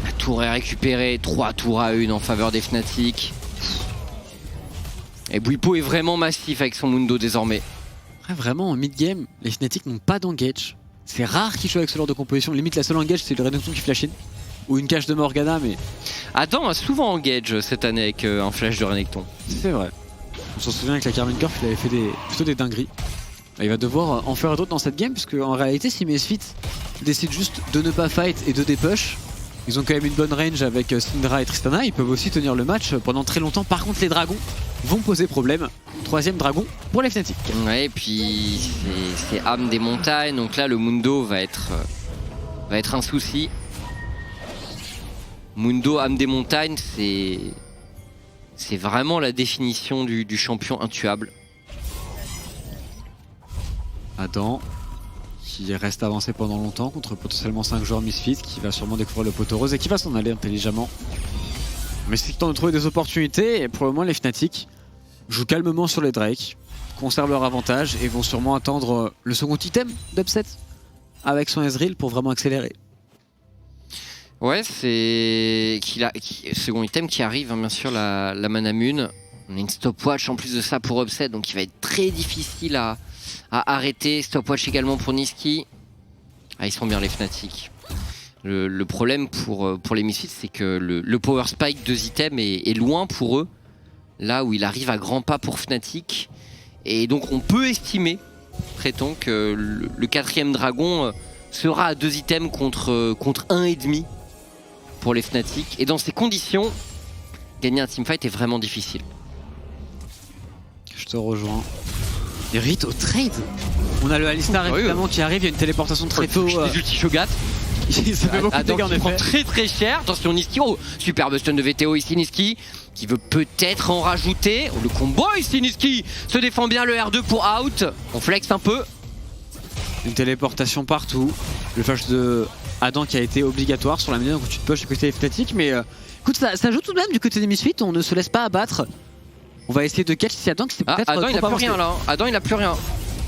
La tour est récupérée. 3 tours à 1 en faveur des Fnatic. Et Bwipo est vraiment massif avec son Mundo désormais. Après, vraiment, en mid-game, les Fnatic n'ont pas d'engage. C'est rare qu'ils jouent avec ce genre de composition. Limite, la seule engage, c'est le Renekton qui flash in. Ou une cache de Morgana, mais... Adam a souvent engage cette année avec un flash de Renekton. C'est vrai. On s'en souvient avec la Carmine Corp, il avait fait plutôt des dingueries. Il va devoir en faire d'autres dans cette game, puisque en réalité, si Misfits décident juste de ne pas fight et de dépush, ils ont quand même une bonne range avec Syndra et Tristana, ils peuvent aussi tenir le match pendant très longtemps. Par contre, les dragons vont poser problème. 3ème dragon pour les Fnatic. Ouais, et puis c'est âme des montagnes, donc là le Mundo va être un souci. Mundo, âme des montagnes, c'est vraiment la définition du champion intuable. Adam, qui reste avancé pendant longtemps contre potentiellement 5 joueurs Misfits, qui va sûrement découvrir le poteau rose et qui va s'en aller intelligemment. Mais c'est le temps de trouver des opportunités, et pour le moment les Fnatic jouent calmement sur les Drake, conservent leur avantage et vont sûrement attendre le second item d'upset avec son Ezreal pour vraiment accélérer. Ouais, c'est second item qui arrive, hein, bien sûr, la Manamune. On a une stopwatch en plus de ça pour upset, donc il va être très difficile à arrêter. Stopwatch également pour Niski. Ah, ils sont bien les Fnatic. Le problème pour les Misfits, c'est que le power spike 2 items est loin pour eux. Là où il arrive à grands pas pour Fnatic. Et donc on peut estimer, prétend que le 4ème dragon sera à 2 items contre 1,5 pour les Fnatic. Et dans ces conditions, gagner un teamfight est vraiment difficile. Je te rejoins. Et Rite au trade. On a le Alistar évidemment qui arrive, il y a une téléportation très tôt. Les ulti Shogat. Ça fait beaucoup de dégâts en effet. Prend très cher. Attention Niski, oh, superbe stun de VTO ici Niski, qui veut peut-être en rajouter. Oh, le combo ici Niski se défend bien, le R2 pour out. On flex un peu. Une téléportation partout. Le flash de Adam qui a été obligatoire sur la manière dont tu te pushes du côté des Fnatic. Mais écoute, ça joue tout de même du côté des Misfits, on ne se laisse pas abattre. On va essayer de catch ici Adam qui s'est peut-être Adam il a plus rien là. Adam il a plus rien.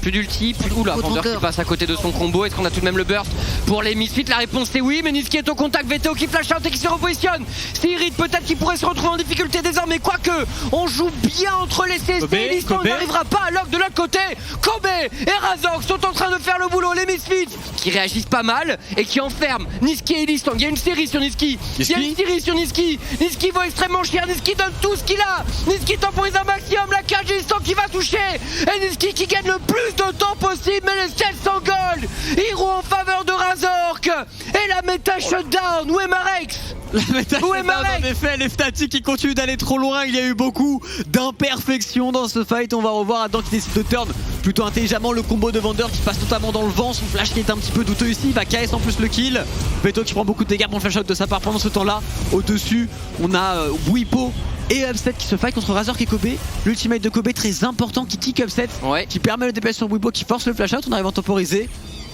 Plus d'ulti, plus... Oula, Vander qui passe à côté de son combo. Est-ce qu'on a tout de même le burst pour les Misfits? La réponse c'est oui, mais Niski est au contact. VTO qui flash out et qui se repositionne. C'est Irid peut-être qui pourrait se retrouver en difficulté désormais. Quoique, on joue bien entre les CST et Liston. On n'arrivera pas à lock de l'autre côté. Kobe et Razork sont en train de faire le boulot. Les Misfits qui réagissent pas mal et qui enferment Niski et Liston. Il y a une série sur Niski. Il y a une série sur Niski. Niski vaut extrêmement cher. Niski donne tout ce qu'il a. Niski temporise un maximum. La cage de Liston qui va toucher. Et Niski qui gagne le plus de temps possible. Mais le ciel s'engold. Hero en faveur de Razork. Et la méta shutdown. Où est Marex? La méta shutdown en effet. Les Fnatic qui continuent d'aller trop loin. Il y a eu beaucoup d'imperfections dans ce fight. On va revoir Adam qui décide de turn plutôt intelligemment. Le combo de Vander qui passe totalement dans le vent. Son flash qui est un petit peu douteux ici. Il va KS en plus le kill. Beto qui prend beaucoup de dégâts pour le flash out de sa part pendant ce temps là. Au dessus on a Bwipo et Upset qui se fight contre Razork et Kobe. L'ultimate de Kobe très important qui kick Upset, qui permet le DPS sur Bwipo, qui force le flash out. On arrive à temporiser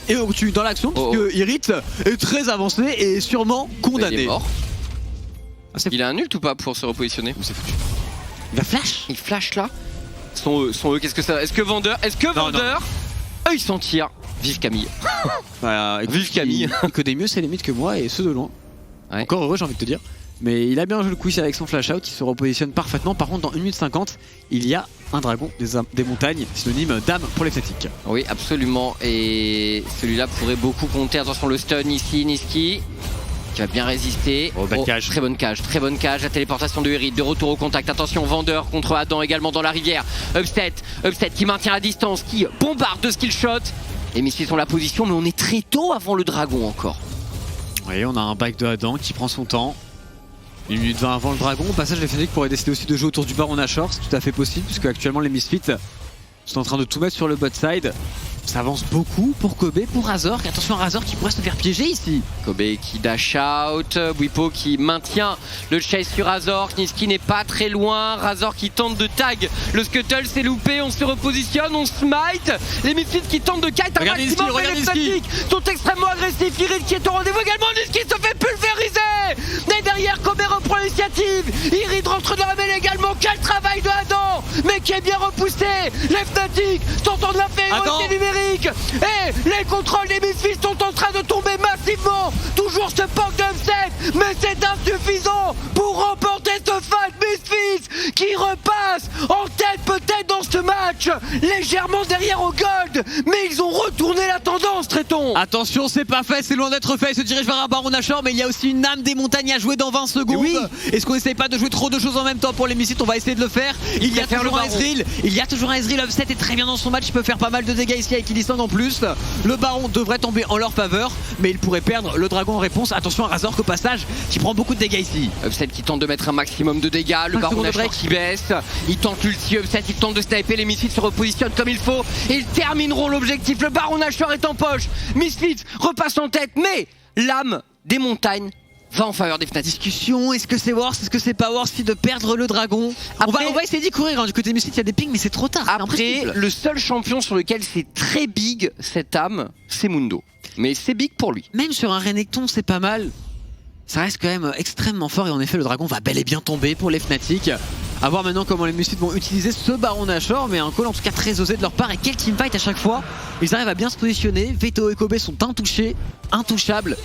et on tue dans l'action puisque Irit est très avancé et est sûrement condamné. Il est mort. Il a un ult ou pas pour se repositionner? C'est foutu. Il va flash. Il flash là. Son E, qu'est-ce que ça? Est-ce que Vander eux ils s'en tirent. Vive Camille. Voilà, vive Camille. Il connaît mieux ses limites que moi et ceux de loin. Ouais. Encore heureux, j'ai envie de te dire. Mais il a bien joué le coup ici avec son flash out, il se repositionne parfaitement. Par contre, dans 1 minute 50, il y a un dragon des montagnes, synonyme d'âme pour les Fnatic. Oui, absolument. Et celui-là pourrait beaucoup compter. Attention, le stun ici, Niski qui va bien résister. Très bonne cage. La téléportation de Irid, de retour au contact. Attention, Vander contre Adam également dans la rivière. Upset qui maintient la distance, qui bombarde de skill shot. Les Misfits ont la position, mais on est très tôt avant le dragon encore. Oui, on a un back de Adam qui prend son temps. 1 minute 20 avant le dragon. Au passage, les Fnatic pourraient décider aussi de jouer autour du baron Nashor. C'est tout à fait possible, puisque actuellement les Misfits sont en train de tout mettre sur le bot side. Ça avance beaucoup pour Kobe, pour Razork. Attention à Razork qui pourrait se faire piéger ici. Kobe qui dash out, Bwipo qui maintient le chase sur Razork. Niski n'est pas très loin. Razork qui tente de tag. Le scuttle s'est loupé, on se repositionne, on smite. Les Misfits qui tentent de kite un maximum, mais les Fnatic sont extrêmement agressifs. Irid qui est au rendez-vous également. Niski se fait pulvériser. Et derrière, Kobe reprend l'initiative. Irid rentre dans la mêlée également. Quel travail de Adam, mais qui est bien repoussé. Les Fnatic sont en infériorité numérique. Et les contrôles des Misfits sont en train de tomber massivement. Toujours ce poke d'upset, mais c'est insuffisant pour remporter ce fight. Misfits qui repasse en tête peut-être dans ce match. match, légèrement derrière au gold, mais ils ont retourné la tendance, Tréton. Attention, c'est pas fait, c'est loin d'être fait. Il se dirige vers un Baron Nashor, mais il y a aussi une âme des montagnes à jouer dans 20 secondes. Oui. Est-ce qu'on essaye pas de jouer trop de choses en même temps pour les Mystites? On va essayer de le faire. Il y a toujours un Ezreal. Il y a toujours un Ezreal. Upset est très bien dans son match. Il peut faire pas mal de dégâts ici avec Illisan en plus. Le Baron devrait tomber en leur faveur, mais il pourrait perdre le dragon en réponse. Attention à Razork au passage, qui prend beaucoup de dégâts ici. Upset qui tente de mettre un maximum de dégâts, le Baron Nashor qui baisse, il tente l'ulti, Upset il tente de sniper, les Misfits se repositionnent comme il faut et ils termineront l'objectif, le Baron Nashor est en poche, Misfits repasse en tête, mais l'âme des montagnes va en faveur des Fnatic. Discussion, est-ce que c'est worse, est-ce que c'est pas worse de perdre le dragon? Après, on va essayer d'y courir, hein. Du côté Misfits il y a des pings mais c'est trop tard. Après, le seul champion sur lequel c'est très big cette âme, c'est Mundo, mais c'est big pour lui. Même sur un Renekton c'est pas mal. Ça reste quand même extrêmement fort et en effet le dragon va bel et bien tomber pour les Fnatic. A voir maintenant comment les Mystites vont utiliser ce Baron Nashor, mais un call en tout cas très osé de leur part et quel teamfight à chaque fois. Ils arrivent à bien se positionner, Veto et Kobe sont intouchables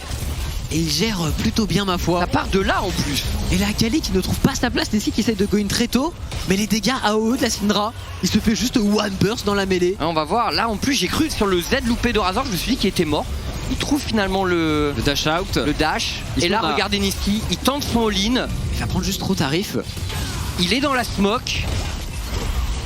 et ils gèrent plutôt bien ma foi. Ça part de là en plus. Et la Akali qui ne trouve pas sa place, Nessie qui essaie de go in très tôt, mais les dégâts AOE de la Syndra, il se fait juste one burst dans la mêlée. On va voir, là en plus j'ai cru sur le Z loupé de Razork, je me suis dit qu'il était mort. Il trouve finalement le dash out, le dash. Et là, regardez Niski, il tente son all-in. Il va prendre juste trop tarif. Il est dans la smoke.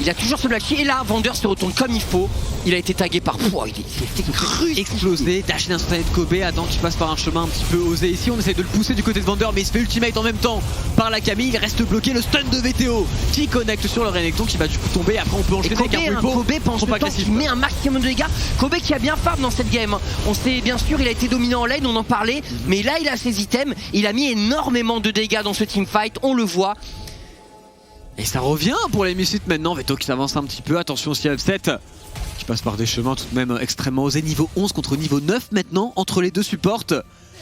Il a toujours ce black key. Et là, Vander se retourne comme il faut. Il a été tagué par... Oh, il était cru, explosé. Dash d'instantané de Kobe. Adam qui passe par un chemin un petit peu osé ici. On essaie de le pousser du côté de Vander, mais il se fait ultimate en même temps par la Camille. Il reste bloqué. Le stun de VTO qui connecte sur le Renekton qui va du coup tomber. Après, on peut enchaîner avec un Wipo. Kobe pense le temps qu'il met un maximum de dégâts. Kobe qui a bien farm dans cette game. On sait bien sûr, il a été dominant en lane, on en parlait. Mais là, il a ses items. Il a mis énormément de dégâts dans ce teamfight. On le voit. Et ça revient pour les Mystites maintenant. Veto qui s'avance un petit peu. Attention aussi à Upset qui passe par des chemins tout de même extrêmement osés. Niveau 11 contre niveau 9 maintenant entre les deux supports.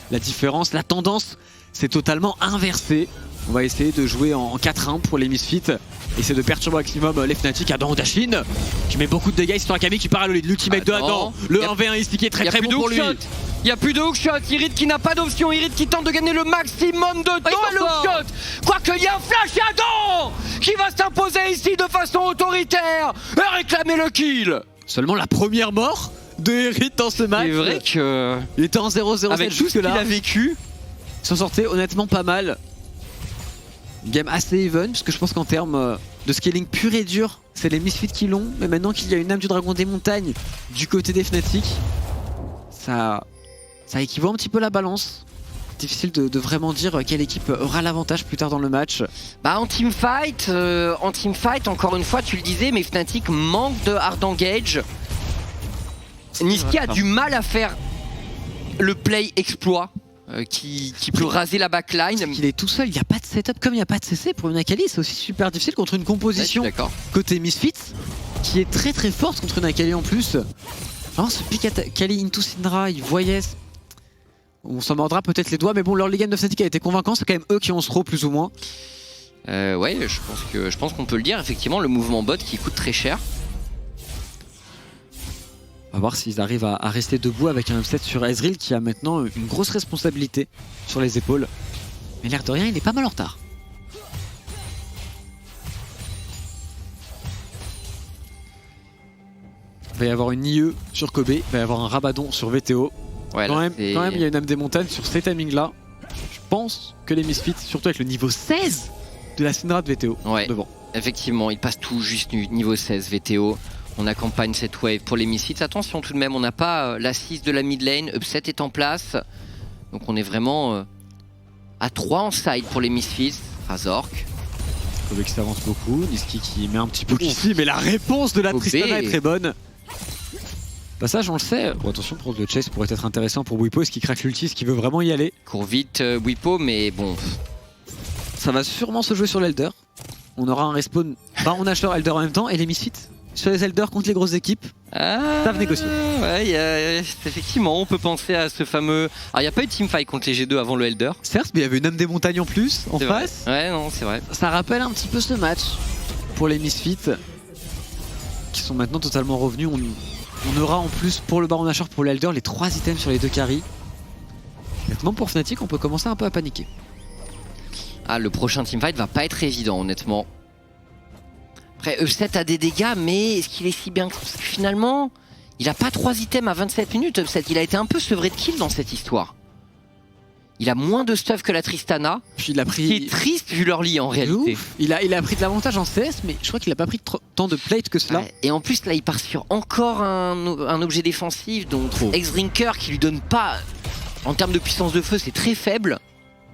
La différence, la tendance, c'est totalement inversé. On va essayer de jouer en 4-1 pour les Misfits. Essayer de perturber au maximum les Fnatic. Adam Dashin qui met beaucoup de dégâts. C'est Akami qui part à l'ultimate de Adam. Le 1v1 ici qui est très bon pour lui. Il n'y a plus de hookshot, Irid qui n'a pas d'option, Irid qui tente de gagner le maximum de temps le hookshot. Quoique il y a un flash et Adam qui va s'imposer ici de façon autoritaire et réclamer le kill. Seulement la première mort de Irid dans ce match. C'est vrai que... Il était en 0-0 avec tout ce qu'il a vécu. Il s'en sortait honnêtement pas mal. Game assez even, parce que je pense qu'en termes de scaling pur et dur, c'est les Misfits qui l'ont. Mais maintenant qu'il y a une âme du dragon des montagnes du côté des Fnatic, ça équivaut un petit peu la balance. Difficile de vraiment dire quelle équipe aura l'avantage plus tard dans le match. Bah en teamfight, encore une fois tu le disais, mais Fnatic manque de hard engage. Niski a du mal à faire le play exploit qui peut raser la backline. Il est tout seul, il n'y a pas de setup comme il n'y a pas de CC pour une Akali, c'est aussi super difficile contre une composition côté Misfits qui est très très forte contre une Akali en plus. Alors ce pick Akali into Syndra, il voyait... On s'en mordra peut-être les doigts, mais bon, leur Ligan de Fnatic a été convaincant, c'est quand même eux qui ont ce throw plus ou moins. Ouais, je pense qu'on peut le dire, effectivement, le mouvement bot qui coûte très cher. On va voir s'ils arrivent à rester debout avec un upset sur Ezreal qui a maintenant une grosse responsabilité sur les épaules. Mais l'air de rien, il est pas mal en retard. Il va y avoir une IE sur Kobe, il va y avoir un Rabadon sur VTO. Ouais, quand même, il y a une âme des montagnes sur ces timings là. Je pense que les Misfits, surtout avec le niveau 16 de la Syndra de VTO, ouais, devant. Effectivement, il passe tout juste niveau 16 VTO. On accompagne cette wave pour les Misfits. Attention tout de même, on n'a pas l'assise de la mid lane. Upset est en place. Donc on est vraiment à 3 en side pour les Misfits. Razork. Kobe qui s'avance beaucoup. Niski qui met un petit peu ici, mais la réponse de la Tristana est très bonne. Passage, on le sait. Bon, attention, pour le chase pourrait être intéressant pour Wipo. Est-ce qu'il craque l'ulti? Est-ce qu'il veut vraiment y aller? Court vite Wipo, mais bon. Ça va sûrement se jouer sur l'Elder. On aura un respawn Baron Nashor Elder en même temps. Et les Misfits sur les Elders contre les grosses équipes savent négocier. Ouais, effectivement, on peut penser à ce fameux... Alors, il n'y a pas eu de teamfight contre les G2 avant le Elder. Certes, mais il y avait une âme des montagnes en plus, en face. Ouais, non, c'est vrai. Ça rappelle un petit peu ce match pour les Misfits qui sont maintenant totalement revenus. On aura en plus pour le Baron Nashor, pour l'Elder, les 3 items sur les 2 carries. Honnêtement, pour Fnatic, on peut commencer un peu à paniquer. Ah, le prochain teamfight va pas être évident, honnêtement. Après, Upset a des dégâts, mais est-ce qu'il est si bien que finalement, il a pas 3 items à 27 minutes, Upset. Il a été un peu sevré de kill dans cette histoire. Il a moins de stuff que la Tristana, Puis il a pris... qui est triste vu leur lit en réalité. Il a pris de l'avantage en CS, mais je crois qu'il a pas pris tant de plate que cela. Ouais. Et en plus, là, il part sur encore un objet défensif, donc X-Drinker qui lui donne pas... En termes de puissance de feu, c'est très faible.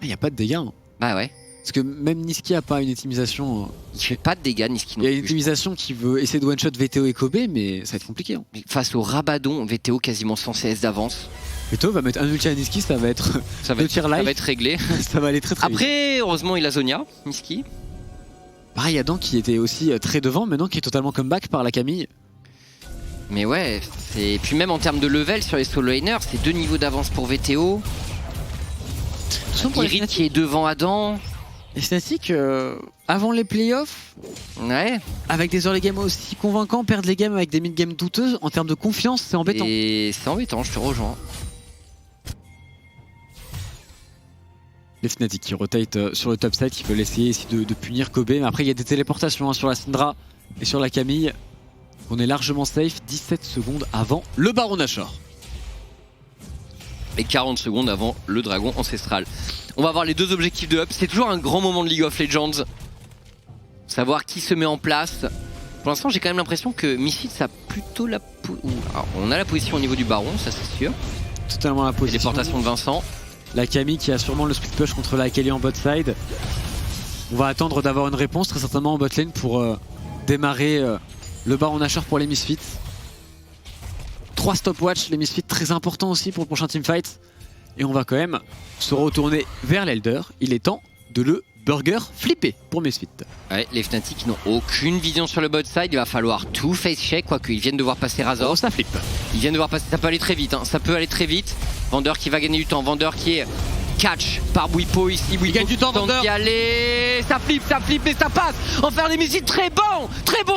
Il n'y a pas de dégâts. Hein. Bah ouais. Parce que même Niski a pas une optimisation. Il fait pas de dégâts, Niski. Il y a une optimisation qui veut essayer de one-shot VTO et Kobe, mais ça va être compliqué. Hein. Face au Rabadon, VTO quasiment sans CS d'avance. VTO va mettre un ulti à Niski, ça va être Ça va être réglé. Ça va aller très vite. Après, heureusement, il a Zonia, Niski. Pareil, il y a Dan qui était aussi très devant, maintenant qui est totalement comeback par la Camille. Mais ouais, et puis même en termes de level sur les solo laners, c'est 2 niveaux d'avance pour VTO. Irit qui est devant Adam. Et Fnatic, avant les playoffs, Ouais. avec des early games aussi convaincants, perdre les games avec des mid games douteuses, en termes de confiance, c'est embêtant. Et c'est embêtant, je te rejoins. Les Fnatic qui rotate sur le top side, qui veulent essayer ici de punir Kobe. Mais après, il y a des téléportations sur la Syndra et sur la Camille. On est largement safe, 17 secondes avant le Baron Nashor. Et 40 secondes avant le dragon ancestral. On va voir les 2 objectifs de Up. C'est toujours un grand moment de League of Legends. Savoir qui se met en place. Pour l'instant, j'ai quand même l'impression que Misfits a plutôt la... Alors, on a la position au niveau du Baron, ça c'est sûr. Totalement la position. Téléportation de Vincent. La Camille qui a sûrement le split push contre la Kelly en bot side. On va attendre d'avoir une réponse très certainement en bot lane pour démarrer le Baron Nashor pour les Misfits. 3 stopwatch, les Misfits très importants aussi pour le prochain teamfight. Et on va quand même se retourner vers l'Elder. Il est temps de le burger flipper pour Misfits. Ouais, les Fnatic n'ont aucune vision sur le bot side. Il va falloir tout face check, quoique ils viennent de voir passer Razor. Oh, ça flippe. Ils viennent de voir passer, ça peut aller très vite, hein. Ça peut aller très vite. Vander qui va gagner du temps, Vander qui est catch par Bwipo ici. Bwipo il gagne du temps, Vander. d'y aller. Ça flippe, mais ça passe. En faire des missiles très bon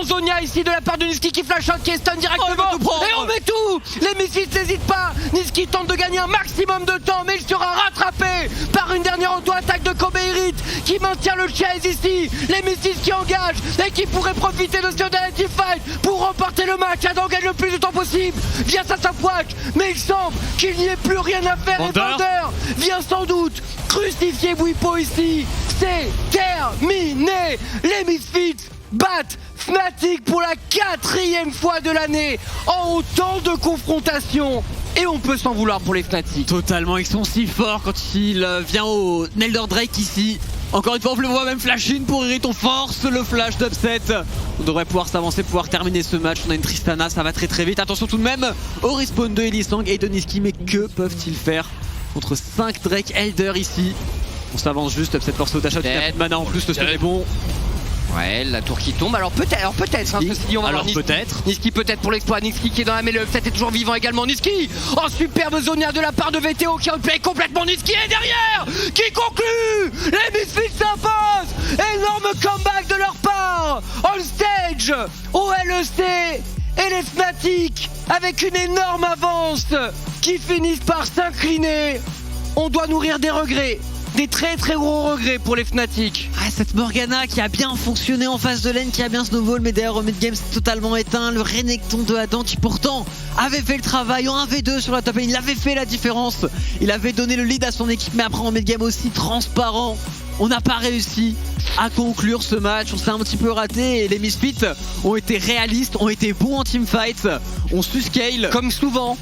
Zonia ici de la part de Niski qui flash out, qui est stun directement. Et on met tout. Les missiles n'hésitent pas. Niski tente de gagner un maximum de temps, mais il sera rattrapé par une dernière auto-attaque de Kobe Irit qui maintient le chase ici. Les missiles qui engagent et qui pourraient profiter de ce dernier fight pour remporter le match. Adam gagne le plus de temps possible via sa stopwatch, mais il semble qu'il n'y ait plus rien à faire. Vander. Et Vander vient sans doute crucifier Bwipo ici. C'est terminé. Les Misfits battent Fnatic pour la 4e fois de l'année en autant de confrontations. Et on peut s'en vouloir pour les Fnatic. Totalement, ils sont si forts quand il vient au Nelder Drake ici. Encore une fois, on le voit même flash in pour Irit, on force le flash d'Upset. On devrait pouvoir s'avancer, pouvoir terminer ce match. On a une Tristana, ça va très très vite. Attention tout de même au respawn de Elisang et de Niski, mais que peuvent-ils faire contre 5 Drake Elder ici? On s'avance juste, Upset force au dash out, il a plus de mana en plus, le stun est bon. Ouais, la tour qui tombe. Alors peut-être, hein, ceci dit, on va alors voir peut-être. Niski peut-être pour l'exploit. Niski qui est dans la mêlée. Upset est toujours vivant également. Niski, oh superbe Zonia de la part de VTO qui replay complètement. Niski est derrière, qui conclut. Les Misfits s'imposent. Énorme comeback de leur part. On stage, au LEC et les Fnatic avec une énorme avance qui finissent par s'incliner. On doit nourrir des regrets. Des très très gros regrets pour les Fnatic. Ah, cette Morgana qui a bien fonctionné en phase de lane, qui a bien snowball, mais derrière au mid-game c'est totalement éteint. Le Renekton de Adam qui pourtant avait fait le travail en 1v2 sur la top lane, il avait fait la différence. Il avait donné le lead à son équipe, mais après en mid-game aussi transparent. On n'a pas réussi à conclure ce match, on s'est un petit peu raté et les Misfits ont été réalistes, ont été bons en teamfight, on suscale. Comme souvent,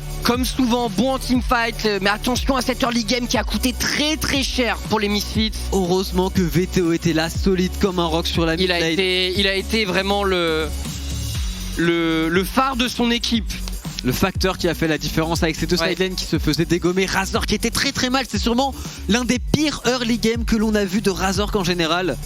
bon en teamfight, mais attention à cette early game qui a coûté très très cher pour les Misfits. Heureusement que VTO était là, solide comme un rock sur la mid lane. Il a été vraiment le phare de son équipe. Le facteur qui a fait la différence avec ces deux side lanes qui se faisaient dégommer. Razor qui était très très mal, c'est sûrement l'un des pires early games que l'on a vu de Razor en général.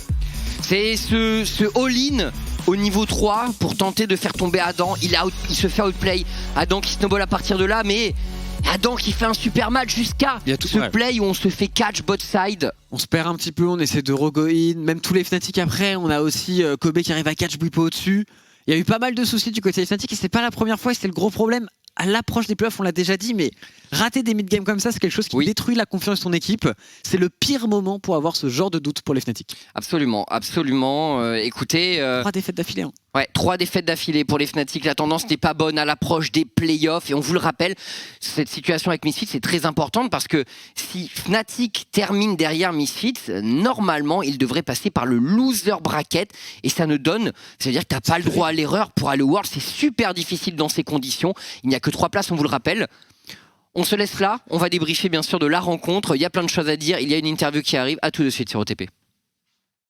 C'est ce all-in au niveau 3 pour tenter de faire tomber Adam. Il se fait outplay. Adam qui snowball à partir de là, mais Adam qui fait un super match jusqu'à ce play où on se fait catch bot side. On se perd un petit peu, on essaie de re-go in. Même tous les Fnatic après, on a aussi Kobe qui arrive à catch Bwipo au-dessus. Il y a eu pas mal de soucis du côté des Fnatic et c'est pas la première fois et c'est le gros problème à l'approche des playoffs, on l'a déjà dit, mais rater des mid-games comme ça, c'est quelque chose qui détruit la confiance de son équipe. C'est le pire moment pour avoir ce genre de doute pour les Fnatic. Absolument, absolument. Écoutez... 3 défaites d'affilée. Hein. Ouais, 3 défaites d'affilée pour les Fnatic. La tendance n'est pas bonne à l'approche des playoffs. Et on vous le rappelle, cette situation avec Misfits est très importante parce que si Fnatic termine derrière Misfits, normalement, il devrait passer par le loser bracket. Et ça ne donne... Ça veut dire que tu n'as pas le droit à l'erreur pour aller au World. C'est super difficile dans ces conditions. Il n'y a que 3 places, on vous le rappelle. On se laisse là. On va débriefer bien sûr de la rencontre. Il y a plein de choses à dire. Il y a une interview qui arrive. À tout de suite sur OTP.